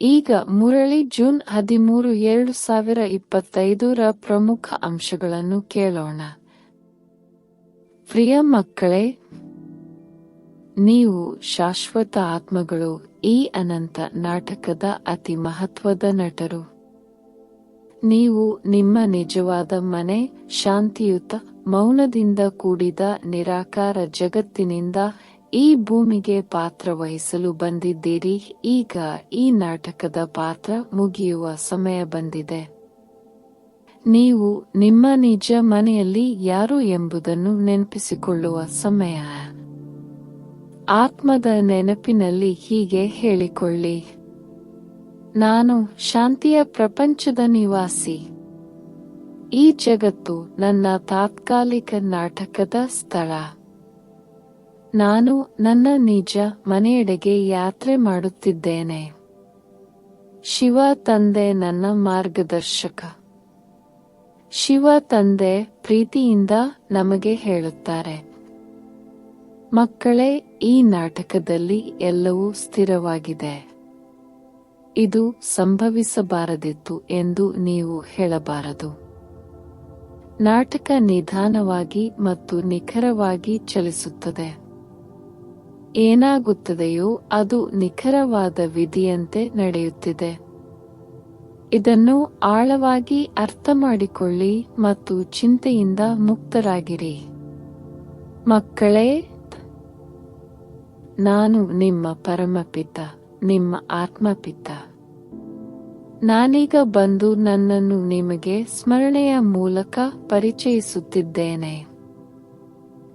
ಈಗ ಮುರಳಿ ಜೂನ್ 13, 2025ರ ಪ್ರಮುಖ ಅಂಶಗಳನ್ನು ಕೇಳೋಣ. ಪ್ರಿಯ ಮಕ್ಕಳೇ, ನೀವು ಶಾಶ್ವತ ಆತ್ಮಗಳು. ಈ ಅನಂತ ನಾಟಕದ ಅತಿ ಮಹತ್ವದ ನಟರು. ನೀವು ನಿಮ್ಮ ನಿಜವಾದ ಮನೆ, ಶಾಂತಿಯುತ, ಮೌನದಿಂದ ಕೂಡಿದ ನಿರಾಕಾರ ಜಗತ್ತಿನಿಂದ ಈ ಭೂಮಿಗೆ ಪಾತ್ರ ವಹಿಸಲು ಬಂದಿದ್ದೀರಿ. ಈಗ ಈ ನಾಟಕದ ಪಾತ್ರ ಮುಗಿಯುವ ಸಮಯ ಬಂದಿದೆ. ನೀವು ನಿಮ್ಮ ನಿಜ ಮನೆಯಲ್ಲಿ ಯಾರು ಎಂಬುದನ್ನು ನೆನಪಿಸಿಕೊಳ್ಳುವ ಸಮಯ. ಆತ್ಮದ ನೆನಪಿನಲ್ಲಿ ಹೀಗೆ ಹೇಳಿಕೊಳ್ಳಿ: ನಾನು ಶಾಂತಿಯ ಪ್ರಪಂಚದ ನಿವಾಸಿ. ಈ ಜಗತ್ತು ನನ್ನ ತಾತ್ಕಾಲಿಕ ನಾಟಕದ ಸ್ಥಳ. ನಾನು ನನ್ನ ನಿಜ ಮನೆಯೆಡೆಗೆ ಯಾತ್ರೆ ಮಾಡುತ್ತಿದ್ದೇನೆ. ಶಿವ ತಂದೆ ನನ್ನ ಮಾರ್ಗದರ್ಶಕ. ಶಿವ ತಂದೆ ಪ್ರೀತಿಯಿಂದ ನಮಗೆ ಹೇಳುತ್ತಾರೆ: ಮಕ್ಕಳೇ, ಈ ನಾಟಕದಲ್ಲಿ ಎಲ್ಲವೂ ಸ್ಥಿರವಾಗಿದೆ. ಇದು ಸಂಭವಿಸಬಾರದಿತ್ತು ಎಂದು ನೀವು ಹೇಳಬಾರದು. ನಾಟಕ ನಿಧಾನವಾಗಿ ಮತ್ತು ನಿಖರವಾಗಿ ಚಲಿಸುತ್ತದೆ. ಏನಾಗುತ್ತದೆಯೋ ಅದು ನಿಖರವಾದ ವಿಧಿಯಂತೆ ನಡೆಯುತ್ತಿದೆ. ಇದನ್ನು ಆಳವಾಗಿ ಅರ್ಥಮಾಡಿಕೊಳ್ಳಿ ಮತ್ತು ಚಿಂತೆಯಿಂದ ಮುಕ್ತರಾಗಿರಿ. ಮಕ್ಕಳೇ, ನಾನು ನಿಮ್ಮ ಪರಮಪಿತ, ನಿಮ್ಮ ಆತ್ಮಪಿತ. ನಾನೀಗ ಬಂದು ನನ್ನನ್ನು ನಿಮಗೆ ಸ್ಮರಣೆಯ ಮೂಲಕ ಪರಿಚಯಿಸುತ್ತಿದ್ದೇನೆ.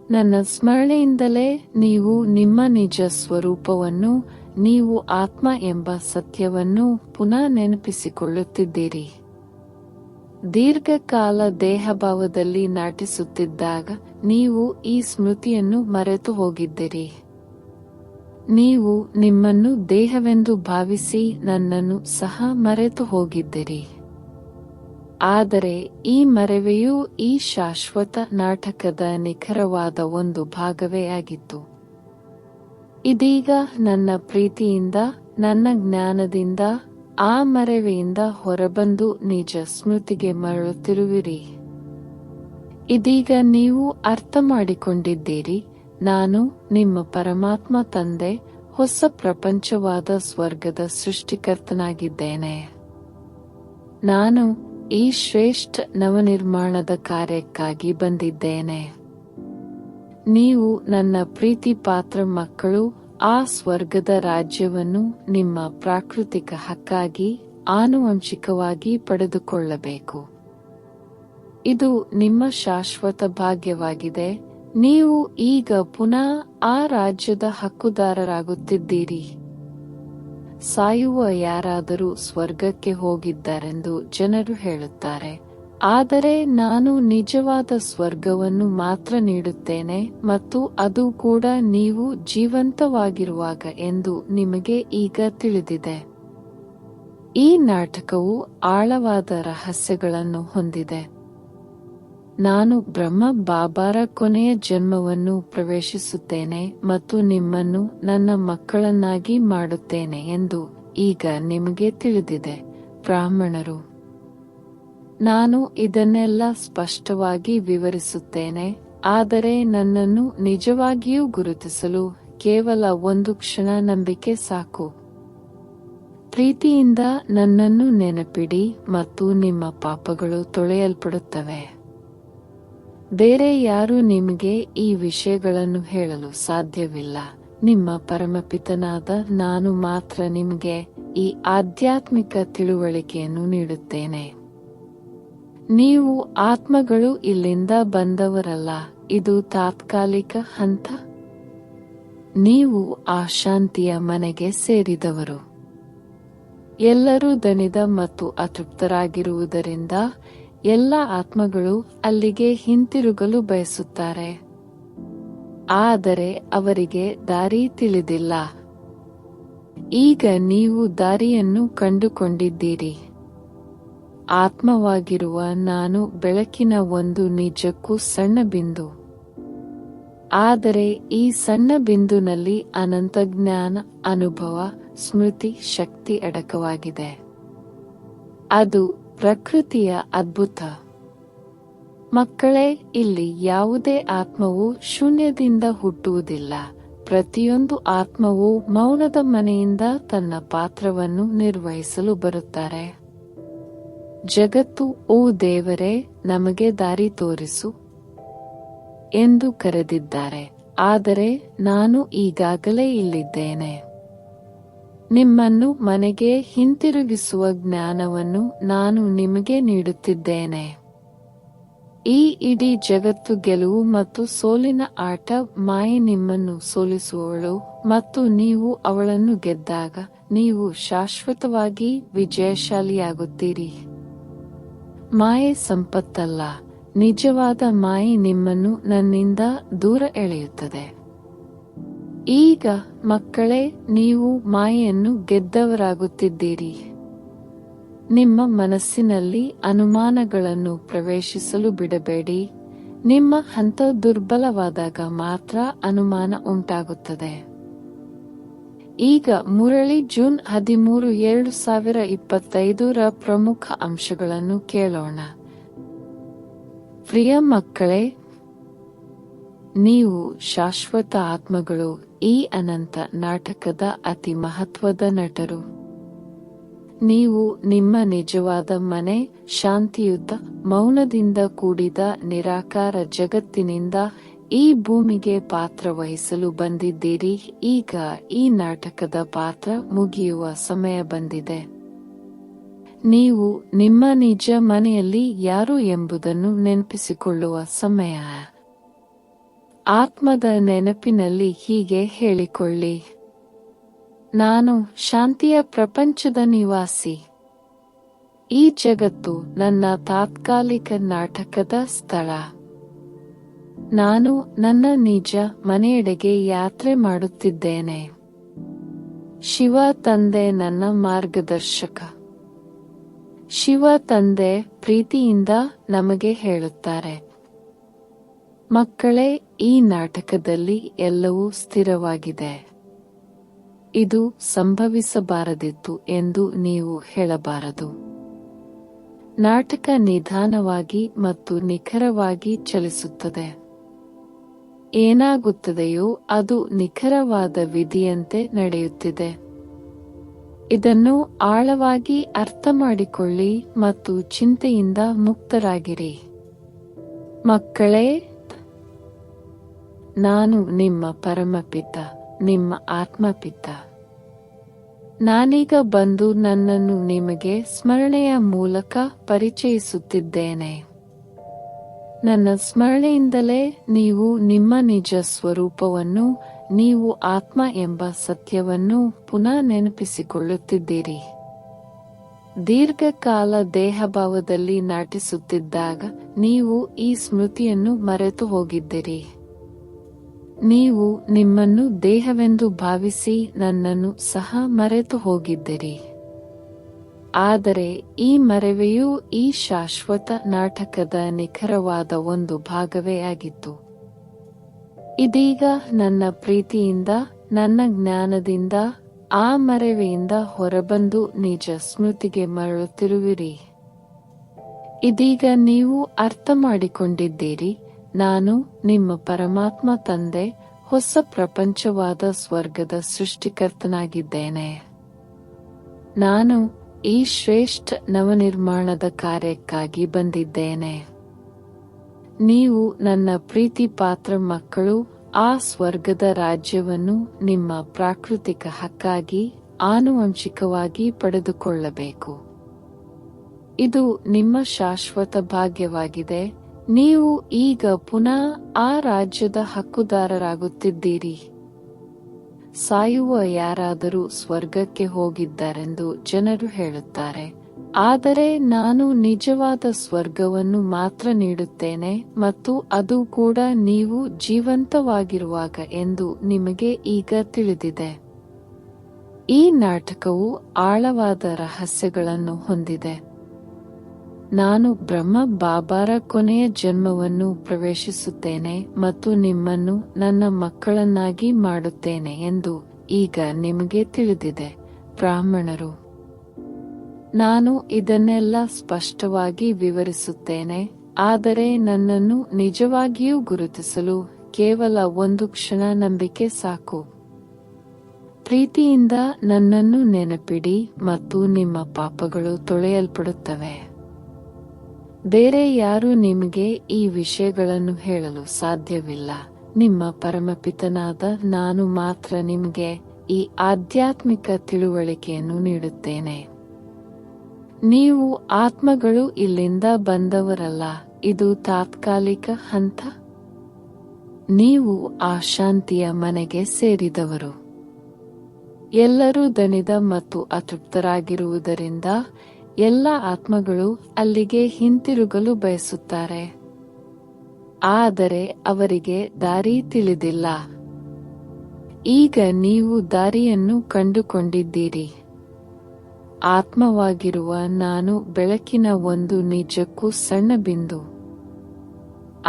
ನನ್ನ ಸ್ಮರಣೆಯಿಂದಲೇ ನೀವು ನಿಮ್ಮ ನಿಜ ಸ್ವರೂಪವನ್ನು, ನೀವು ಆತ್ಮ ಎಂಬ ಸತ್ಯವನ್ನು ಪುನಃ ನೆನಪಿಸಿಕೊಳ್ಳುತ್ತಿದ್ದೀರಿ. ದೀರ್ಘಕಾಲ ದೇಹಭಾವದಲ್ಲಿ ನಾಟಿಸುತ್ತಿದ್ದಾಗ ನೀವು ಈ ಸ್ಮೃತಿಯನ್ನು ಮರೆತು ಹೋಗಿದ್ದೀರಿ. ನೀವು ನಿಮ್ಮನ್ನು ದೇಹವೆಂದು ಭಾವಿಸಿ ನನ್ನನ್ನು ಸಹ ಮರೆತು ಹೋಗಿದ್ದೀರಿ. ಆದರೆ ಈ ಮರೆವೆಯೂ ಈ ಶಾಶ್ವತ ನಾಟಕದ ನಿಖರವಾದ ಒಂದು ಭಾಗವೇ ಆಗಿತ್ತು. ಇದೀಗ ನನ್ನ ಪ್ರೀತಿಯಿಂದ, ನನ್ನ ಜ್ಞಾನದಿಂದ, ಆ ಮರೆವೆಯಿಂದ ಹೊರಬಂದು ನಿಜ ಸ್ಮೃತಿಗೆ ಮರಳುತ್ತಿರುವಿರಿ. ಇದೀಗ ನೀವು ಅರ್ಥ ಮಾಡಿಕೊಂಡಿದ್ದೀರಿ: ನಾನು ನಿಮ್ಮ ಪರಮಾತ್ಮ ತಂದೆ, ಹೊಸ ಪ್ರಪಂಚವಾದ ಸ್ವರ್ಗದ ಸೃಷ್ಟಿಕರ್ತನಾಗಿದ್ದೇನೆ. ನಾನು ಈ ಶ್ರೇಷ್ಠ ನವನಿರ್ಮಾಣದ ಕಾರ್ಯಕ್ಕಾಗಿ ಬಂದಿದ್ದೇನೆ. ನೀವು ನನ್ನ ಪ್ರೀತಿ ಪಾತ್ರ ಮಕ್ಕಳು. ಆ ಸ್ವರ್ಗದ ರಾಜ್ಯವನ್ನು ನಿಮ್ಮ ಪ್ರಾಕೃತಿಕ ಹಕ್ಕಾಗಿ ಆನುವಂಶಿಕವಾಗಿ ಪಡೆದುಕೊಳ್ಳಬೇಕು. ಇದು ನಿಮ್ಮ ಶಾಶ್ವತ ಭಾಗ್ಯವಾಗಿದೆ. ನೀವು ಈಗ ಪುನಃ ಆ ರಾಜ್ಯದ ಹಕ್ಕುದಾರರಾಗುತ್ತಿದ್ದೀರಿ. ಸಾಯುವ ಯಾರಾದರೂ ಸ್ವರ್ಗಕ್ಕೆ ಹೋಗಿದ್ದಾರೆಂದು ಜನರು ಹೇಳುತ್ತಾರೆ. ಆದರೆ ನಾನು ನಿಜವಾದ ಸ್ವರ್ಗವನ್ನು ಮಾತ್ರ ನೀಡುತ್ತೇನೆ, ಮತ್ತು ಅದು ಕೂಡ ನೀವು ಜೀವಂತವಾಗಿರುವಾಗ ಎಂದು ನಿಮಗೆ ಈಗ ತಿಳಿದಿದೆ. ಈ ನಾಟಕವು ಆಳವಾದ ರಹಸ್ಯಗಳನ್ನು ಹೊಂದಿದೆ. ನಾನು ಬ್ರಹ್ಮ ಬಾಬಾರ ಕೊನೆಯ ಜನ್ಮವನ್ನು ಪ್ರವೇಶಿಸುತ್ತೇನೆ ಮತ್ತು ನಿಮ್ಮನ್ನು ನನ್ನ ಮಕ್ಕಳನ್ನಾಗಿ ಮಾಡುತ್ತೇನೆ ಎಂದು ಈಗ ನಿಮಗೆ ತಿಳಿದಿದೆ, ಬ್ರಾಹ್ಮಣರು. ನಾನು ಇದನ್ನೆಲ್ಲ ಸ್ಪಷ್ಟವಾಗಿ ವಿವರಿಸುತ್ತೇನೆ, ಆದರೆ ನನ್ನನ್ನು ನಿಜವಾಗಿಯೂ ಗುರುತಿಸಲು ಕೇವಲ ಒಂದು ಕ್ಷಣ ನಂಬಿಕೆ ಸಾಕು. ಪ್ರೀತಿಯಿಂದ ನನ್ನನ್ನು ನೆನಪಿಡಿ ಮತ್ತು ನಿಮ್ಮ ಪಾಪಗಳು ತೊಳೆಯಲ್ಪಡುತ್ತವೆ. ಬೇರೆ ಯಾರೂ ನಿಮಗೆ ಈ ವಿಷಯಗಳನ್ನು ಹೇಳಲು ಸಾಧ್ಯವಿಲ್ಲ. ನಿಮ್ಮ ಪರಮಪಿತನಾದ ನಾನು ಮಾತ್ರ ನಿಮಗೆ ಈ ಆಧ್ಯಾತ್ಮಿಕ ತಿಳುವಳಿಕೆಯನ್ನು ನೀಡುತ್ತೇನೆ. ನೀವು ಆತ್ಮಗಳು ಇಲ್ಲಿಂದ ಬಂದವರಲ್ಲ. ಇದು ತಾತ್ಕಾಲಿಕ ಹಂತ. ನೀವು ಆ ಶಾಂತಿಯ ಮನೆಗೆ ಸೇರಿದವರು. ಎಲ್ಲರೂ ದಣಿದ ಮತ್ತು ಅತೃಪ್ತರಾಗಿರುವುದರಿಂದ ಎಲ್ಲ ಆತ್ಮಗಳು ಅಲ್ಲಿಗೆ ಹಿಂತಿರುಗಲು ಬಯಸುತ್ತಾರೆ. ಆದರೆ ಅವರಿಗೆ ದಾರಿ ತಿಳಿದಿಲ್ಲ. ಈಗ ನೀವು ದಾರಿಯನ್ನು ಕಂಡುಕೊಂಡಿದ್ದೀರಿ. ಆತ್ಮವಾಗಿರುವ ನಾನು ಬೆಳಕಿನ ಒಂದು ನಿಜಕ್ಕೂ ಸಣ್ಣ ಬಿಂದು. ಆದರೆ ಈ ಸಣ್ಣ ಬಿಂದುನಲ್ಲಿ ಅನಂತ ಜ್ಞಾನ, ಅನುಭವ, ಸ್ಮೃತಿ ಶಕ್ತಿ ಅಡಕವಾಗಿದೆ. ಅದು ಪ್ರಕೃತಿಯ ಅದ್ಭುತ. ಮಕ್ಕಳೇ, ಇಲ್ಲಿ ಯಾವುದೇ ಆತ್ಮವು ಶೂನ್ಯದಿಂದ ಹುಟ್ಟುವುದಿಲ್ಲ. ಪ್ರತಿಯೊಂದು ಆತ್ಮವು ಮೌನದ ಮನೆಯಿಂದ ತನ್ನ ಪಾತ್ರವನ್ನು ನಿರ್ವಹಿಸಲು ಬರುತ್ತಾರೆ. ಜಗತ್ತು ಓ ದೇವರೇ, ನಮಗೆ ದಾರಿ ತೋರಿಸು ಎಂದು ಕರೆದಿದ್ದಾರೆ. ಆದರೆ ನಾನು ಈಗಾಗಲೇ ಇಲ್ಲಿದ್ದೇನೆ. ನಿಮ್ಮನ್ನು ಮನೆಗೆ ಹಿಂತಿರುಗಿಸುವ ಜ್ಞಾನವನ್ನು ನಾನು ನಿಮಗೆ ನೀಡುತ್ತಿದ್ದೇನೆ. ಈ ಇಡೀ ಜಗತ್ತು ಗೆಲುವು ಮತ್ತು ಸೋಲಿನ ಆಟ. ಮಾಯೆ ನಿಮ್ಮನ್ನು ಸೋಲಿಸುವವಳು ಮತ್ತು ನೀವು ಅವಳನ್ನು ಗೆದ್ದಾಗ ನೀವು ಶಾಶ್ವತವಾಗಿ ವಿಜಯಶಾಲಿಯಾಗುತ್ತೀರಿ. ಮಾಯೆ ಸಂಪತ್ತಲ್ಲ. ನಿಜವಾದ ಮಾಯೆ ನಿಮ್ಮನ್ನು ನನ್ನಿಂದ ದೂರ ಎಳೆಯುತ್ತದೆ. ಈಗ ಮಕ್ಕಳೇ, ನೀವು ಮಾಯೆಯನ್ನು ಗೆದ್ದವರಾಗುತ್ತಿದ್ದೀರಿ. ನಿಮ್ಮ ಮನಸ್ಸಿನಲ್ಲಿ ಅನುಮಾನಗಳನ್ನು ಪ್ರವೇಶಿಸಲು ಬಿಡಬೇಡಿ. ನಿಮ್ಮ ಹಂತ ದುರ್ಬಲವಾದಾಗ ಮಾತ್ರ ಅನುಮಾನ ಉಂಟಾಗುತ್ತದೆ. ಈಗ ಮುರಳಿ ಜೂನ್ 13, 2025 ಪ್ರಮುಖ ಅಂಶಗಳನ್ನು ಕೇಳೋಣ. ಪ್ರಿಯ ಮಕ್ಕಳೇ, ನೀವು ಶಾಶ್ವತ ಆತ್ಮಗಳು. ಈ ಅನಂತ ನಾಟಕದ ಅತಿ ಮಹತ್ವದ ನಟರು. ನೀವು ನಿಮ್ಮ ನಿಜವಾದ ಮನೆ, ಶಾಂತಿಯುತ, ಮೌನದಿಂದ ಕೂಡಿದ ನಿರಾಕಾರ ಜಗತ್ತಿನಿಂದ ಈ ಭೂಮಿಗೆ ಪಾತ್ರ ವಹಿಸಲು ಬಂದಿದ್ದೀರಿ. ಈಗ ಈ ನಾಟಕದ ಪಾತ್ರ ಮುಗಿಯುವ ಸಮಯ ಬಂದಿದೆ. ನೀವು ನಿಮ್ಮ ನಿಜ ಮನೆಯಲ್ಲಿ ಯಾರು ಎಂಬುದನ್ನು ನೆನಪಿಸಿಕೊಳ್ಳುವ ಸಮಯ. ಆತ್ಮದ ನೆನಪಿನಲ್ಲಿ ಹೀಗೆ ಹೇಳಿಕೊಳ್ಳಿ: ನಾನು ಶಾಂತಿಯ ಪ್ರಪಂಚದ ನಿವಾಸಿ. ಈ ಜಗತ್ತು ನನ್ನ ತಾತ್ಕಾಲಿಕ ನಾಟಕದ ಸ್ಥಳ. ನಾನು ನನ್ನ ನಿಜ ಮನೆಯೆಡೆಗೆ ಯಾತ್ರೆ ಮಾಡುತ್ತಿದ್ದೇನೆ. ಶಿವ ತಂದೆ ನನ್ನ ಮಾರ್ಗದರ್ಶಕ. ಶಿವ ತಂದೆ ಪ್ರೀತಿಯಿಂದ ನಮಗೆ ಹೇಳುತ್ತಾರೆ: ಮಕ್ಕಳೇ, ಈ ನಾಟಕದಲ್ಲಿ ಎಲ್ಲವೂ ಸ್ಥಿರವಾಗಿದೆ. ಇದು ಸಂಭವಿಸಬಾರದಿತ್ತು ಎಂದು ನೀವು ಹೇಳಬಾರದು. ನಾಟಕ ನಿಧಾನವಾಗಿ ಮತ್ತು ನಿಖರವಾಗಿ ಚಲಿಸುತ್ತದೆ. ಏನಾಗುತ್ತದೆಯೋ ಅದು ನಿಖರವಾದ ವಿಧಿಯಂತೆ ನಡೆಯುತ್ತಿದೆ. ಇದನ್ನು ಆಳವಾಗಿ ಅರ್ಥಮಾಡಿಕೊಳ್ಳಿ ಮತ್ತು ಚಿಂತೆಯಿಂದ ಮುಕ್ತರಾಗಿರಿ. ಮಕ್ಕಳೇ, ನಾನು ನಿಮ್ಮ ಪರಮಪಿತ, ನಿಮ್ಮ ಆತ್ಮಪಿತ. ನಾನೀಗ ಬಂದು ನನ್ನನ್ನು ನಿಮಗೆ ಸ್ಮರಣೆಯ ಮೂಲಕ ಪರಿಚಯಿಸುತ್ತಿದ್ದೇನೆ. ನನ್ನ ಸ್ಮರಣೆಯಿಂದಲೇ ನೀವು ನಿಮ್ಮ ನಿಜ ಸ್ವರೂಪವನ್ನು, ನೀವು ಆತ್ಮ ಎಂಬ ಸತ್ಯವನ್ನು ಪುನಃ ನೆನಪಿಸಿಕೊಳ್ಳುತ್ತಿದ್ದೀರಿ. ದೀರ್ಘಕಾಲ ದೇಹಭಾವದಲ್ಲಿ ನಾಟಿಸುತ್ತಿದ್ದಾಗ ನೀವು ಈ ಸ್ಮೃತಿಯನ್ನು ಮರೆತು ಹೋಗಿದ್ದೀರಿ. ನೀವು ನಿಮ್ಮನ್ನು ದೇಹವೆಂದು ಭಾವಿಸಿ ನನ್ನನ್ನು ಸಹ ಮರೆತು ಹೋಗಿದ್ದೀರಿ. ಆದರೆ ಈ ಮರೆವೆಯು ಈ ಶಾಶ್ವತ ನಾಟಕದ ನಿಖರವಾದ ಒಂದು ಭಾಗವೇ ಆಗಿತ್ತು. ಇದೀಗ ನನ್ನ ಪ್ರೀತಿಯಿಂದ, ನನ್ನ ಜ್ಞಾನದಿಂದ ಆ ಮರೆವೆಯಿಂದ ಹೊರಬಂದು ನಿಜ ಸ್ಮೃತಿಗೆ ಮರಳುತ್ತಿರುವಿರಿ. ಇದೀಗ ನೀವು ಅರ್ಥ ಮಾಡಿಕೊಂಡಿದ್ದೀರಿ: ನಾನು ನಿಮ್ಮ ಪರಮಾತ್ಮ ತಂದೆ, ಹೊಸ ಪ್ರಪಂಚವಾದ ಸ್ವರ್ಗದ ಸೃಷ್ಟಿಕರ್ತನಾಗಿದ್ದೇನೆ. ನಾನು ಈ ಶ್ರೇಷ್ಠ ನವನಿರ್ಮಾಣದ ಕಾರ್ಯಕ್ಕಾಗಿ ಬಂದಿದ್ದೇನೆ. ನೀವು ನನ್ನ ಪ್ರೀತಿ ಪಾತ್ರ ಮಕ್ಕಳು. ಆ ಸ್ವರ್ಗದ ರಾಜ್ಯವನ್ನು ನಿಮ್ಮ ಪ್ರಾಕೃತಿಕ ಹಕ್ಕಾಗಿ ಆನುವಂಶಿಕವಾಗಿ ಪಡೆದುಕೊಳ್ಳಬೇಕು. ಇದು ನಿಮ್ಮ ಶಾಶ್ವತ ಭಾಗ್ಯವಾಗಿದೆ. ನೀವು ಈಗ ಪುನಃ ಆ ರಾಜ್ಯದ ಹಕ್ಕುದಾರರಾಗುತ್ತಿದ್ದೀರಿ. ಸಾಯುವ ಯಾರಾದರೂ ಸ್ವರ್ಗಕ್ಕೆ ಹೋಗಿದ್ದಾರೆಂದು ಜನರು ಹೇಳುತ್ತಾರೆ. ಆದರೆ ನಾನು ನಿಜವಾದ ಸ್ವರ್ಗವನ್ನು ಮಾತ್ರ ನೀಡುತ್ತೇನೆ, ಮತ್ತು ಅದು ಕೂಡ ನೀವು ಜೀವಂತವಾಗಿರುವಾಗ ಎಂದು ನಿಮಗೆ ಈಗ ತಿಳಿದಿದೆ. ಈ ನಾಟಕವು ಆಳವಾದ ರಹಸ್ಯಗಳನ್ನು ಹೊಂದಿದೆ. ನಾನು ಬ್ರಹ್ಮ ಬಾಬಾರ ಕೊನೆಯ ಜನ್ಮವನ್ನು ಪ್ರವೇಶಿಸುತ್ತೇನೆ ಮತ್ತು ನಿಮ್ಮನ್ನು ನನ್ನ ಮಕ್ಕಳನ್ನಾಗಿ ಮಾಡುತ್ತೇನೆ ಎಂದು ಈಗ ನಿಮಗೆ ತಿಳಿದಿದೆ. ಬ್ರಾಹ್ಮಣರು. ನಾನು ಇದನ್ನೆಲ್ಲ ಸ್ಪಷ್ಟವಾಗಿ ವಿವರಿಸುತ್ತೇನೆ, ಆದರೆ ನನ್ನನ್ನು ನಿಜವಾಗಿಯೂ ಗುರುತಿಸಲು ಕೇವಲ ಒಂದು ಕ್ಷಣ ನಂಬಿಕೆ ಸಾಕು. ಪ್ರೀತಿಯಿಂದ ನನ್ನನ್ನು ನೆನಪಿಡಿ ಮತ್ತು ನಿಮ್ಮ ಪಾಪಗಳು ತೊಳೆಯಲ್ಪಡುತ್ತವೆ. ಬೇರೆ ಯಾರೂ ನಿಮಗೆ ಈ ವಿಷಯಗಳನ್ನು ಹೇಳಲು ಸಾಧ್ಯವಿಲ್ಲ. ನಿಮ್ಮ ಪರಮಪಿತನಾದ ನಾನು ಮಾತ್ರ ನಿಮಗೆ ಈ ಆಧ್ಯಾತ್ಮಿಕ ತಿಳುವಳಿಕೆಯನ್ನು ನೀಡುತ್ತೇನೆ. ನೀವು ಆತ್ಮಗಳು ಇಲ್ಲಿಂದ ಬಂದವರಲ್ಲ, ಇದು ತಾತ್ಕಾಲಿಕ ಹಂತ. ನೀವು ಆ ಶಾಂತಿಯ ಮನೆಗೆ ಸೇರಿದವರು. ಎಲ್ಲರೂ ದಣಿದ ಮತ್ತು ಅತೃಪ್ತರಾಗಿರುವುದರಿಂದ ಎಲ್ಲ ಆತ್ಮಗಳು ಅಲ್ಲಿಗೆ ಹಿಂತಿರುಗಲು ಬಯಸುತ್ತಾರೆ, ಆದರೆ ಅವರಿಗೆ ದಾರಿ ತಿಳಿದಿಲ್ಲ. ಈಗ ನೀವು ದಾರಿಯನ್ನು ಕಂಡುಕೊಂಡಿದ್ದೀರಿ. ಆತ್ಮವಾಗಿರುವ ನಾನು ಬೆಳಕಿನ ಒಂದು ನಿಜಕ್ಕೂ ಸಣ್ಣ ಬಿಂದು.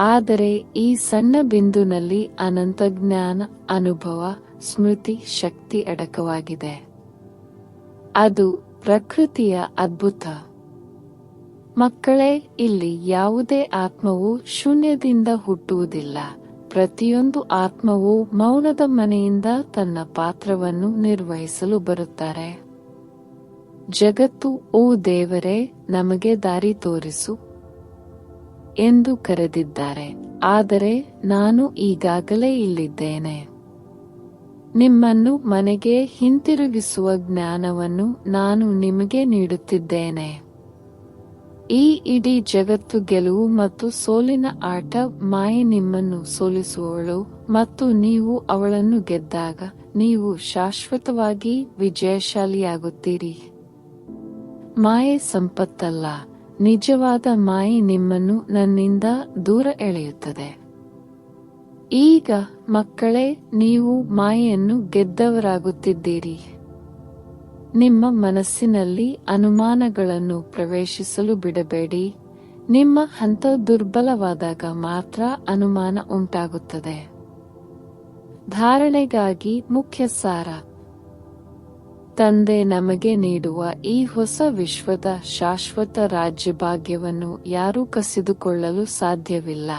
ಆದರೆ ಈ ಸಣ್ಣ ಬಿಂದುನಲ್ಲಿ ಅನಂತ ಜ್ಞಾನ, ಅನುಭವ, ಸ್ಮೃತಿ ಶಕ್ತಿ ಅಡಕವಾಗಿದೆ. ಅದು ಪ್ರಕೃತಿಯ ಅದ್ಭುತ. ಮಕ್ಕಳೇ, ಇಲ್ಲಿ ಯಾವುದೇ ಆತ್ಮವು ಶೂನ್ಯದಿಂದ ಹುಟ್ಟುವುದಿಲ್ಲ. ಪ್ರತಿಯೊಂದು ಆತ್ಮವು ಮೌನದ ಮನೆಯಿಂದ ತನ್ನ ಪಾತ್ರವನ್ನು ನಿರ್ವಹಿಸಲು ಬರುತ್ತಾರೆ. ಜಗತ್ತು ಓ ದೇವರೇ, ನಮಗೆ ದಾರಿ ತೋರಿಸು ಎಂದು ಕರೆದಿದ್ದಾರೆ, ಆದರೆ ನಾನು ಈಗಾಗಲೇ ಇಲ್ಲಿದ್ದೇನೆ. ನಿಮ್ಮನ್ನು ಮನೆಗೆ ಹಿಂತಿರುಗಿಸುವ ಜ್ಞಾನವನ್ನು ನಾನು ನಿಮಗೆ ನೀಡುತ್ತಿದ್ದೇನೆ. ಈ ಇಡೀ ಜಗತ್ತು ಗೆಲುವು ಮತ್ತು ಸೋಲಿನ ಆಟ. ಮಾಯೆ ನಿಮ್ಮನ್ನು ಸೋಲಿಸುವವಳು ಮತ್ತು ನೀವು ಅವಳನ್ನು ಗೆದ್ದಾಗ ನೀವು ಶಾಶ್ವತವಾಗಿ ವಿಜಯಶಾಲಿಯಾಗುತ್ತೀರಿ. ಮಾಯೆ ಸಂಪತ್ತಲ್ಲ. ನಿಜವಾದ ಮಾಯೆ ನಿಮ್ಮನ್ನು ನನ್ನಿಂದ ದೂರ ಎಳೆಯುತ್ತದೆ. ಈಗ ಮಕ್ಕಳೇ, ನೀವು ಮಾಯೆಯನ್ನು ಗೆದ್ದವರಾಗುತ್ತಿದ್ದೀರಿ. ನಿಮ್ಮ ಮನಸ್ಸಿನಲ್ಲಿ ಅನುಮಾನಗಳನ್ನು ಪ್ರವೇಶಿಸಲು ಬಿಡಬೇಡಿ. ನಿಮ್ಮ ಹಂತ ದುರ್ಬಲವಾದಾಗ ಮಾತ್ರ ಅನುಮಾನ ಉಂಟಾಗುತ್ತದೆ. ಧಾರಣೆಗಾಗಿ ಮುಖ್ಯ ಸಾರ. ತಂದೆ ನಮಗೆ ನೀಡುವ ಈ ಹೊಸ ವಿಶ್ವದ ಶಾಶ್ವತ ರಾಜ್ಯಭಾಗ್ಯವನ್ನು ಯಾರೂ ಕಸಿದುಕೊಳ್ಳಲು ಸಾಧ್ಯವಿಲ್ಲ.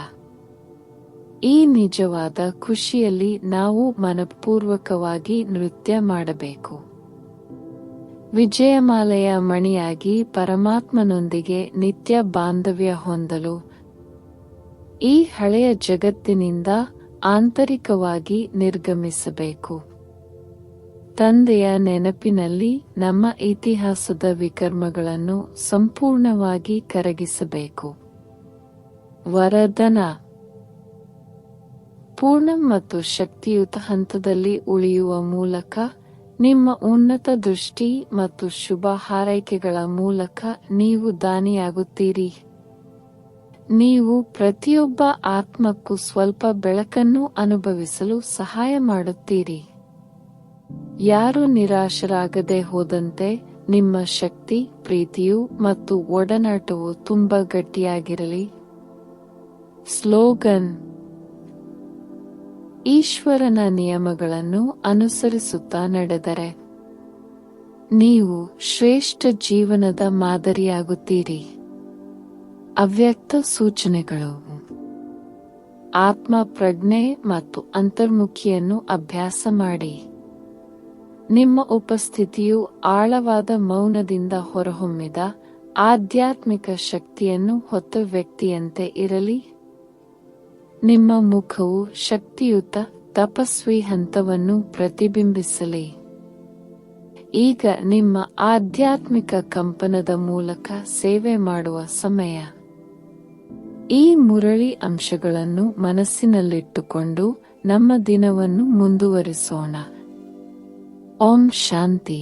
ಈ ನಿಜವಾದ ಖುಷಿಯಲ್ಲಿ ನಾವು ಮನಪೂರ್ವಕವಾಗಿ ನೃತ್ಯ ಮಾಡಬೇಕು. ವಿಜಯಮಾಲೆಯ ಮಣಿಯಾಗಿ ಪರಮಾತ್ಮನೊಂದಿಗೆ ನಿತ್ಯ ಬಾಂಧವ್ಯ ಹೊಂದಲು ಈ ಹಳೆಯ ಜಗತ್ತಿನಿಂದ ಆಂತರಿಕವಾಗಿ ನಿರ್ಗಮಿಸಬೇಕು. ತಂದೆಯ ನೆನಪಿನಲ್ಲಿ ನಮ್ಮ ಇತಿಹಾಸದ ವಿಕರ್ಮಗಳನ್ನು ಸಂಪೂರ್ಣವಾಗಿ ಕರಗಿಸಬೇಕು. ವರದಾನ. ಪೂರ್ಣ ಮತ್ತು ಶಕ್ತಿಯುತ ಹಂತದಲ್ಲಿ ಉಳಿಯುವ ಮೂಲಕ, ನಿಮ್ಮ ಉನ್ನತ ದೃಷ್ಟಿ ಮತ್ತು ಶುಭ ಹಾರೈಕೆಗಳ ಮೂಲಕ ನೀವು ದಾನಿಯಾಗುತ್ತೀರಿ. ನೀವು ಪ್ರತಿಯೊಬ್ಬ ಆತ್ಮಕ್ಕೂ ಸ್ವಲ್ಪ ಬೆಳಕನ್ನು ಅನುಭವಿಸಲು ಸಹಾಯ ಮಾಡುತ್ತೀರಿ. ಯಾರೂ ನಿರಾಶರಾಗದೆ ಹೋದಂತೆ ನಿಮ್ಮ ಶಕ್ತಿ, ಪ್ರೀತಿಯು ಮತ್ತು ಒಡನಾಟವು ತುಂಬಾ ಗಟ್ಟಿಯಾಗಿರಲಿ. ಸ್ಲೋಗನ್: ಈಶ್ವರನ ನಿಯಮಗಳನ್ನು ಅನುಸರಿಸುತ್ತಾ ನಡೆದರೆ ನೀವು ಶ್ರೇಷ್ಠ ಜೀವನದ ಮಾದರಿಯಾಗುತ್ತೀರಿ. ಅವ್ಯಕ್ತ ಸೂಚನೆಗಳು. ಆತ್ಮ ಪ್ರಜ್ಞೆ ಮತ್ತು ಅಂತರ್ಮುಖಿಯನ್ನು ಅಭ್ಯಾಸ ಮಾಡಿ. ನಿಮ್ಮ ಉಪಸ್ಥಿತಿಯು ಆಳವಾದ ಮೌನದಿಂದ ಹೊರಹೊಮ್ಮಿದ ಆಧ್ಯಾತ್ಮಿಕ ಶಕ್ತಿಯನ್ನು ಹೊತ್ತ ವ್ಯಕ್ತಿಯಂತೆ ಇರಲಿ. ನಿಮ್ಮ ಮುಖವು ಶಕ್ತಿಯುತ ತಪಸ್ವಿ ಹಂತವನ್ನು ಪ್ರತಿಬಿಂಬಿಸಲಿ. ಈಗ ನಿಮ್ಮ ಆಧ್ಯಾತ್ಮಿಕ ಕಂಪನದ ಮೂಲಕ ಸೇವೆ ಮಾಡುವ ಸಮಯ. ಈ ಮುರಳಿ ಅಂಶಗಳನ್ನು ಮನಸ್ಸಿನಲ್ಲಿಟ್ಟುಕೊಂಡು ನಮ್ಮ ದಿನವನ್ನು ಮುಂದುವರಿಸೋಣ. ಓಂ ಶಾಂತಿ.